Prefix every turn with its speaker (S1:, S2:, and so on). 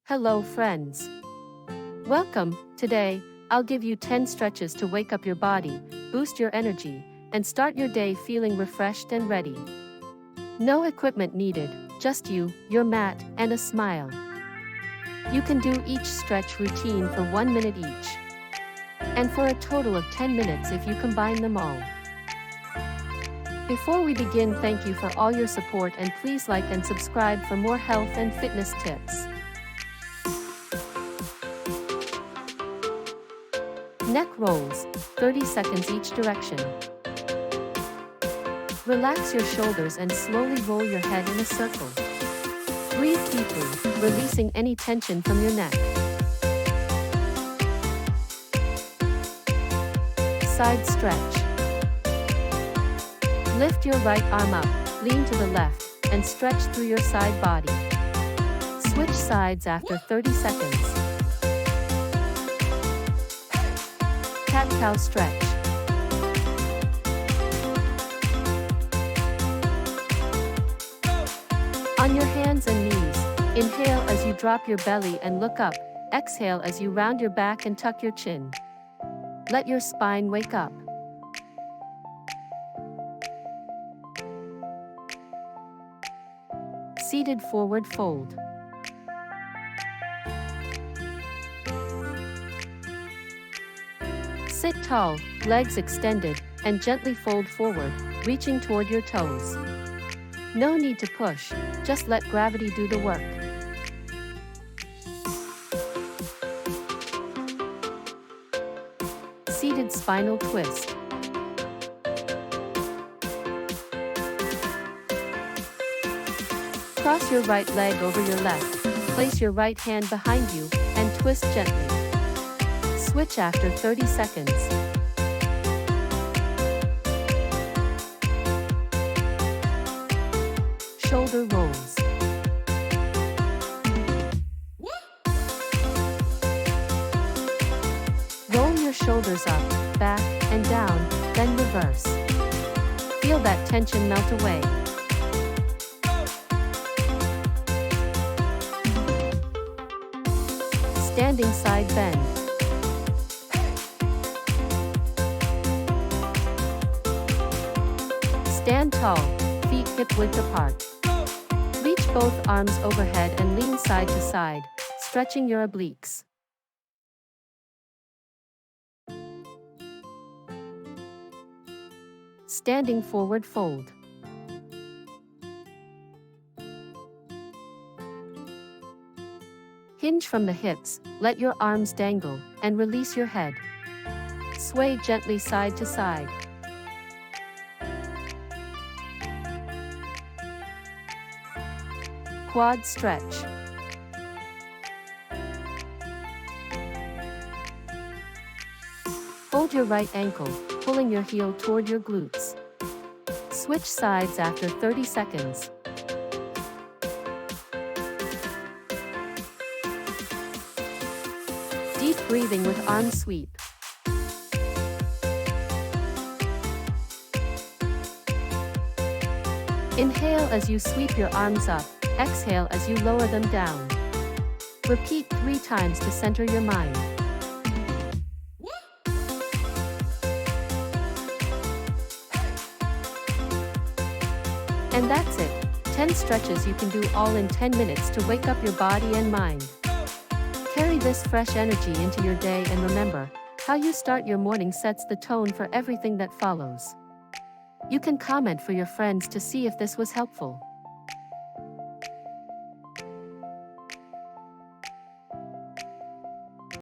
S1: Hello friends. Welcome. Today, I'll give you 10 stretches to wake up your body, boost your energy, and start your day feeling refreshed and ready. No equipment needed, just you, your mat, and a smile. You can do each stretch routine for 1 minute each. And for a total of 10 minutes if you combine them all. Before we begin, thank you for all your support and please like and subscribe for more health and fitness tips. Neck rolls, 30 seconds each direction. Relax your shoulders and slowly roll your head in a circle. Breathe deeply, releasing any tension from your neck. Side stretch. Lift your right arm up, lean to the left, and stretch through your side body. Switch sides after 30 seconds. Cat-cow stretch. On your hands and knees, inhale as you drop your belly and look up, exhale as you round your back and tuck your chin. Let your spine wake up. Seated forward fold. Sit tall, legs extended, and gently fold forward, reaching toward your toes. No need to push, just let gravity do the work. Seated spinal twist. Cross your right leg over your left, place your right hand behind you, and twist gently. Switch after 30 seconds. Shoulder rolls. Roll your shoulders up, back, and down, then reverse. Feel that tension melt away. Standing side bend. Stand tall, feet hip-width apart. Reach both arms overhead and lean side to side, stretching your obliques. Standing forward fold. Hinge from the hips, let your arms dangle, and release your head. Sway gently side to side. Quad stretch. Hold your right ankle, pulling your heel toward your glutes. Switch sides after 30 seconds. Deep breathing with arm sweep. Inhale as you sweep your arms up, exhale as you lower them down. Repeat 3 times to center your mind. And that's it. 10 stretches you can do all in 10 minutes to wake up your body and mind. Carry this fresh energy into your day and remember, how you start your morning sets the tone for everything that follows. You can comment for your friends to see if this was helpful.